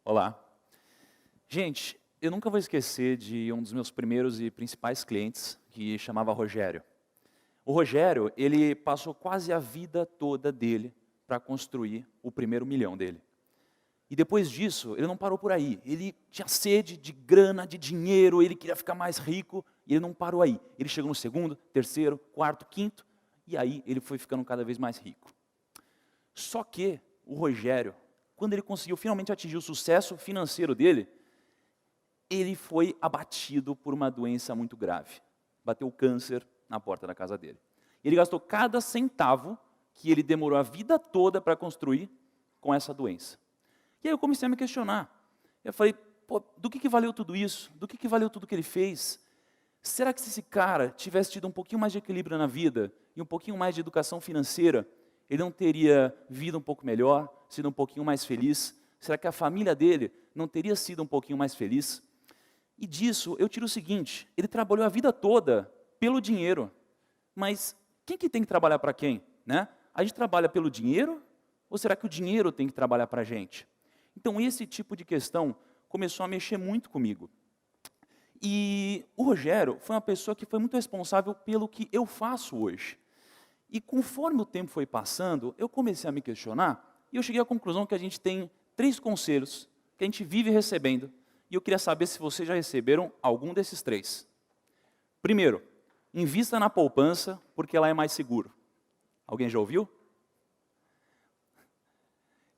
Olá. Gente, eu nunca vou esquecer de um dos meus primeiros e principais clientes, que chamava Rogério. O Rogério, ele passou quase a vida toda dele para construir o primeiro milhão dele. E depois disso, ele não parou por aí. Ele tinha sede de grana, de dinheiro, ele queria ficar mais rico, e ele não parou aí. Ele chegou no segundo, terceiro, quarto, quinto, e aí ele foi ficando cada vez mais rico. Só que o Rogério, quando ele conseguiu finalmente atingir o sucesso financeiro dele, ele foi abatido por uma doença muito grave. Bateu câncer na porta da casa dele. Ele gastou cada centavo que ele demorou a vida toda para construir com essa doença. E aí eu comecei a me questionar. Eu falei, pô, do que valeu tudo isso? Do que valeu tudo que ele fez? Será que se esse cara tivesse tido um pouquinho mais de equilíbrio na vida e um pouquinho mais de educação financeira, ele não teria vida um pouco melhor, sido um pouquinho mais feliz? Será que a família dele não teria sido um pouquinho mais feliz? E disso eu tiro o seguinte, ele trabalhou a vida toda pelo dinheiro, mas quem que tem que trabalhar para quem? Né? A gente trabalha pelo dinheiro ou será que o dinheiro tem que trabalhar para a gente? Então esse tipo de questão começou a mexer muito comigo. E o Rogério foi uma pessoa que foi muito responsável pelo que eu faço hoje. E conforme o tempo foi passando, eu comecei a me questionar e eu cheguei à conclusão que a gente tem 3 conselhos que a gente vive recebendo. E eu queria saber se vocês já receberam algum desses 3. Primeiro, invista na poupança porque ela é mais seguro. Alguém já ouviu?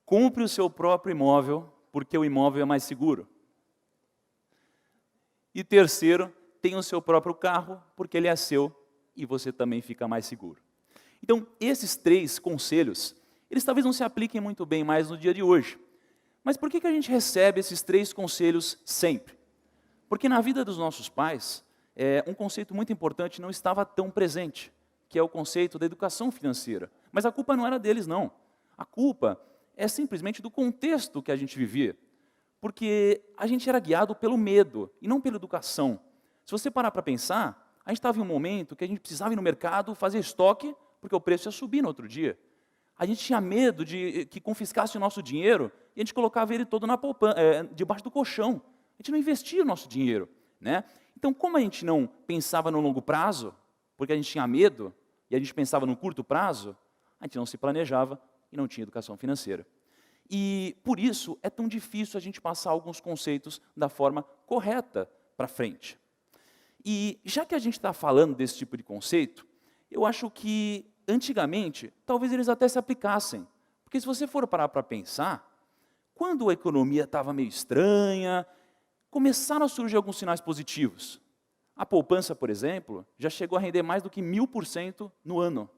Compre o seu próprio imóvel porque o imóvel é mais seguro. E terceiro, tenha o seu próprio carro porque ele é seu e você também fica mais seguro. Então, esses 3 conselhos, eles talvez não se apliquem muito bem mais no dia de hoje. Mas por que a gente recebe esses 3 conselhos sempre? Porque na vida dos nossos pais, um conceito muito importante não estava tão presente, que é o conceito da educação financeira. Mas a culpa não era deles, não. A culpa é simplesmente do contexto que a gente vivia. Porque a gente era guiado pelo medo e não pela educação. Se você parar para pensar, a gente estava em um momento que a gente precisava ir no mercado, fazer estoque, porque o preço ia subir no outro dia. A gente tinha medo de que confiscasse o nosso dinheiro e a gente colocava ele todo na poupança, debaixo do colchão. A gente não investia o nosso dinheiro. Né? Então, como a gente não pensava no longo prazo, porque a gente tinha medo, e a gente pensava no curto prazo, a gente não se planejava e não tinha educação financeira. E, por isso, é tão difícil a gente passar alguns conceitos da forma correta para frente. E, já que a gente está falando desse tipo de conceito, eu acho que, antigamente, talvez eles até se aplicassem. Porque se você for parar para pensar, quando a economia estava meio estranha, começaram a surgir alguns sinais positivos. A poupança, por exemplo, já chegou a render mais do que 1000% no ano.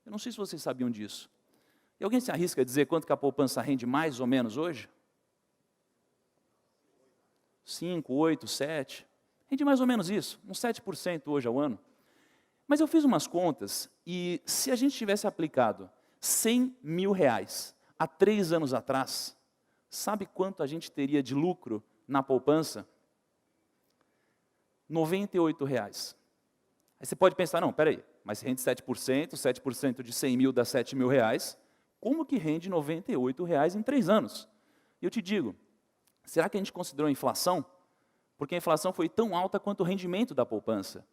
Eu não sei se vocês sabiam disso. E alguém se arrisca a dizer quanto que a poupança rende mais ou menos hoje? 5, 8, 7. Rende mais ou menos isso, uns 7% hoje ao ano. Mas eu fiz umas contas e se a gente tivesse aplicado 100 mil reais há 3 anos atrás, sabe quanto a gente teria de lucro na poupança? 98 reais. Aí você pode pensar, não, peraí, mas rende 7% de 100 mil dá 7 mil reais, como que rende 98 reais em 3 anos? E eu te digo, será que a gente considerou a inflação? Porque a inflação foi tão alta quanto o rendimento da poupança.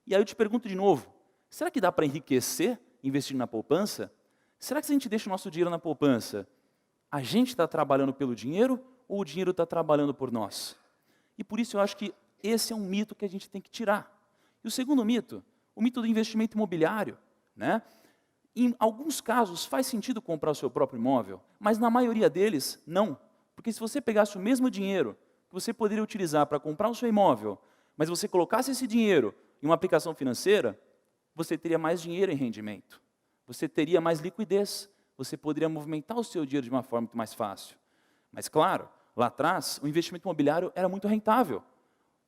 E aí eu te pergunto de novo, será que dá para enriquecer investindo na poupança? Será que se a gente deixa o nosso dinheiro na poupança, a gente está trabalhando pelo dinheiro ou o dinheiro está trabalhando por nós? E por isso eu acho que esse é um mito que a gente tem que tirar. E o segundo mito, o mito do investimento imobiliário. Né? Em alguns casos faz sentido comprar o seu próprio imóvel, mas na maioria deles não. Porque se você pegasse o mesmo dinheiro que você poderia utilizar para comprar o seu imóvel, mas você colocasse esse dinheiro em uma aplicação financeira, você teria mais dinheiro em rendimento. Você teria mais liquidez. Você poderia movimentar o seu dinheiro de uma forma muito mais fácil. Mas claro, lá atrás, o investimento imobiliário era muito rentável.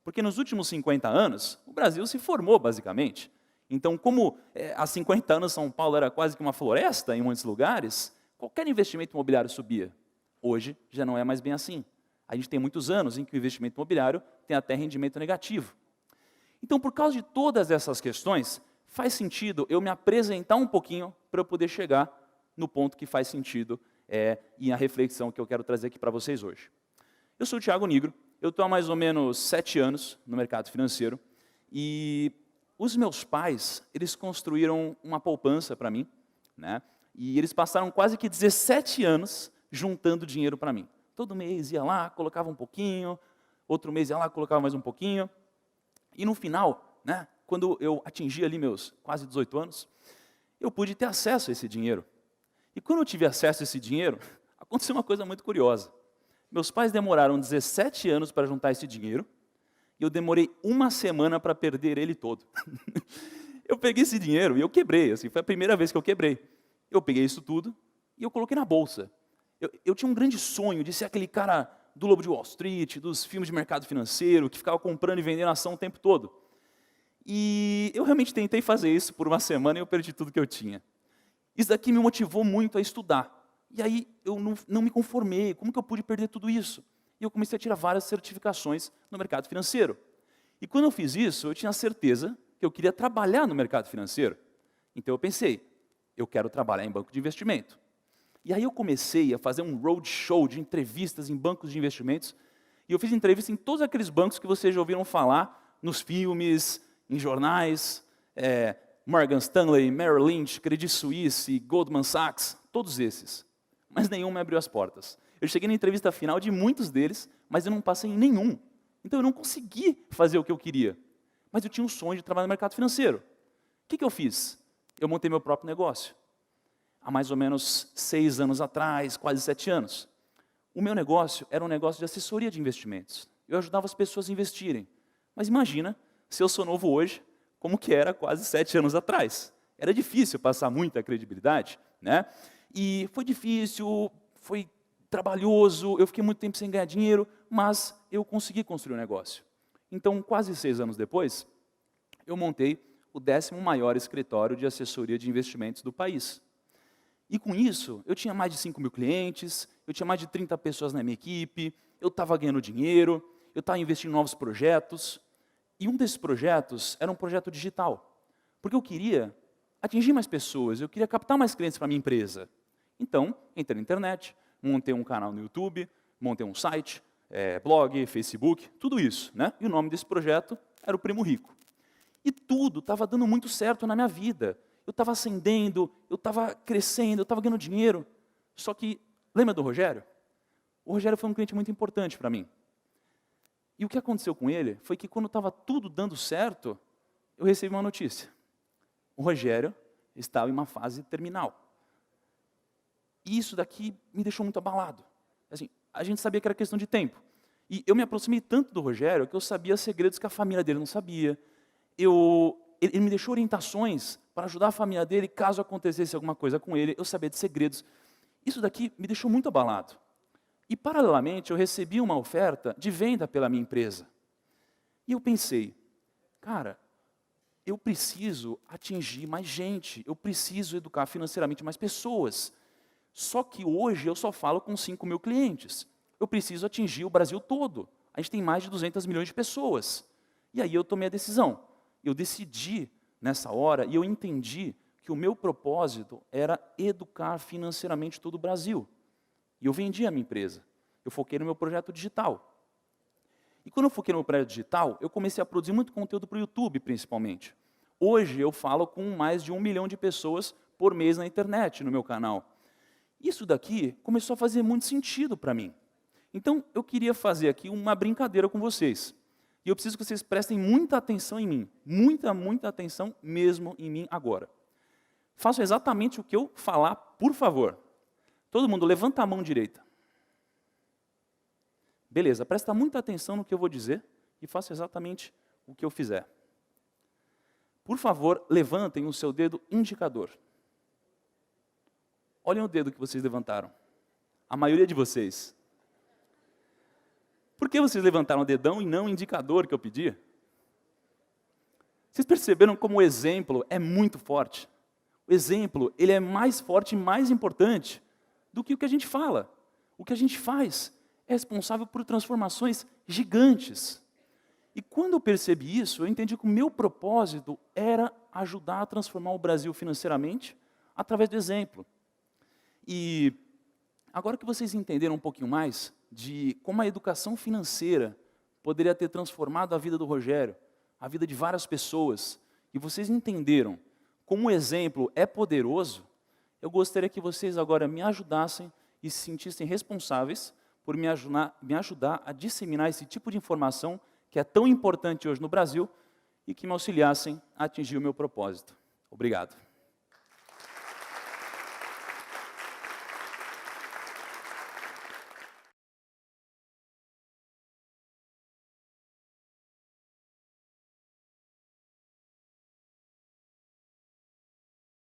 Porque nos últimos 50 anos, o Brasil se formou, basicamente. Então, como há 50 anos São Paulo era quase que uma floresta em muitos lugares, qualquer investimento imobiliário subia. Hoje, já não é mais bem assim. A gente tem muitos anos em que o investimento imobiliário tem até rendimento negativo. Então, por causa de todas essas questões, faz sentido eu me apresentar um pouquinho para eu poder chegar no ponto que faz sentido e a reflexão que eu quero trazer aqui para vocês hoje. Eu sou o Thiago Nigro, eu estou há mais ou menos 7 anos no mercado financeiro e os meus pais, eles construíram uma poupança para mim, né? E eles passaram quase que 17 anos juntando dinheiro para mim. Todo mês ia lá, colocava um pouquinho, outro mês ia lá, colocava mais um pouquinho. E no final, né, quando eu atingi ali meus quase 18 anos, eu pude ter acesso a esse dinheiro. E quando eu tive acesso a esse dinheiro, aconteceu uma coisa muito curiosa. Meus pais demoraram 17 anos para juntar esse dinheiro, e eu demorei uma semana para perder ele todo. Eu peguei esse dinheiro e eu quebrei, assim, foi a primeira vez que eu quebrei. Eu peguei isso tudo e eu coloquei na bolsa. Eu tinha um grande sonho de ser aquele cara do Lobo de Wall Street, dos filmes de mercado financeiro, que ficava comprando e vendendo ação o tempo todo. E eu realmente tentei fazer isso por uma semana e eu perdi tudo que eu tinha. Isso daqui me motivou muito a estudar. E aí eu não me conformei, como que eu pude perder tudo isso? E eu comecei a tirar várias certificações no mercado financeiro. E quando eu fiz isso, eu tinha certeza que eu queria trabalhar no mercado financeiro. Então eu pensei, eu quero trabalhar em banco de investimento. E aí eu comecei a fazer um roadshow de entrevistas em bancos de investimentos. E eu fiz entrevistas em todos aqueles bancos que vocês já ouviram falar, nos filmes, em jornais, Morgan Stanley, Merrill Lynch, Credit Suisse, Goldman Sachs, todos esses. Mas nenhum me abriu as portas. Eu cheguei na entrevista final de muitos deles, mas eu não passei em nenhum. Então eu não consegui fazer o que eu queria. Mas eu tinha um sonho de trabalhar no mercado financeiro. O que eu fiz? Eu montei meu próprio negócio. Há mais ou menos 6 anos atrás, quase 7 anos. O meu negócio era um negócio de assessoria de investimentos. Eu ajudava as pessoas a investirem. Mas imagina, se eu sou novo hoje, como que era quase 7 anos atrás. Era difícil passar muita credibilidade, né? E foi difícil, foi trabalhoso, eu fiquei muito tempo sem ganhar dinheiro, mas eu consegui construir um negócio. Então, quase 6 anos depois, eu montei o 10º maior escritório de assessoria de investimentos do país. E com isso, eu tinha mais de 5 mil clientes, eu tinha mais de 30 pessoas na minha equipe, eu estava ganhando dinheiro, eu estava investindo em novos projetos. E um desses projetos era um projeto digital, porque eu queria atingir mais pessoas, eu queria captar mais clientes para a minha empresa. Então, entrei na internet, montei um canal no YouTube, montei um site, blog, Facebook, tudo isso, né? E o nome desse projeto era o Primo Rico. E tudo estava dando muito certo na minha vida. Eu estava ascendendo, eu estava crescendo, eu estava ganhando dinheiro. Só que, lembra do Rogério? O Rogério foi um cliente muito importante para mim. E o que aconteceu com ele foi que quando estava tudo dando certo, eu recebi uma notícia. O Rogério estava em uma fase terminal. E isso daqui me deixou muito abalado. Assim, a gente sabia que era questão de tempo. E eu me aproximei tanto do Rogério que eu sabia segredos que a família dele não sabia. Ele me deixou orientações para ajudar a família dele caso acontecesse alguma coisa com ele. Eu sabia de segredos. Isso daqui me deixou muito abalado. E, paralelamente, eu recebi uma oferta de venda pela minha empresa. E eu pensei, cara, eu preciso atingir mais gente, eu preciso educar financeiramente mais pessoas. Só que hoje eu só falo com 5 mil clientes. Eu preciso atingir o Brasil todo. A gente tem mais de 200 milhões de pessoas. E aí eu tomei a decisão. Eu decidi nessa hora e eu entendi que o meu propósito era educar financeiramente todo o Brasil. E eu vendi a minha empresa. Eu foquei no meu projeto digital. E quando eu foquei no meu projeto digital, eu comecei a produzir muito conteúdo para o YouTube, principalmente. Hoje eu falo com mais de 1 milhão de pessoas por mês na internet, no meu canal. Isso daqui começou a fazer muito sentido para mim. Então, eu queria fazer aqui uma brincadeira com vocês. E eu preciso que vocês prestem muita atenção em mim. Muita, muita atenção mesmo em mim agora. Façam exatamente o que eu falar, por favor. Todo mundo, levanta a mão direita. Beleza, presta muita atenção no que eu vou dizer e faça exatamente o que eu fizer. Por favor, levantem o seu dedo indicador. Olhem o dedo que vocês levantaram. A maioria de vocês. Por que vocês levantaram o dedão e não o indicador que eu pedi? Vocês perceberam como o exemplo é muito forte? O exemplo, ele é mais forte e mais importante do que o que a gente fala. O que a gente faz é responsável por transformações gigantes. E quando eu percebi isso, eu entendi que o meu propósito era ajudar a transformar o Brasil financeiramente através do exemplo. E Agora que vocês entenderam um pouquinho mais de como a educação financeira poderia ter transformado a vida do Rogério, a vida de várias pessoas, e vocês entenderam como o exemplo é poderoso, eu gostaria que vocês agora me ajudassem e se sentissem responsáveis por me ajudar a disseminar esse tipo de informação que é tão importante hoje no Brasil e que me auxiliassem a atingir o meu propósito. Obrigado.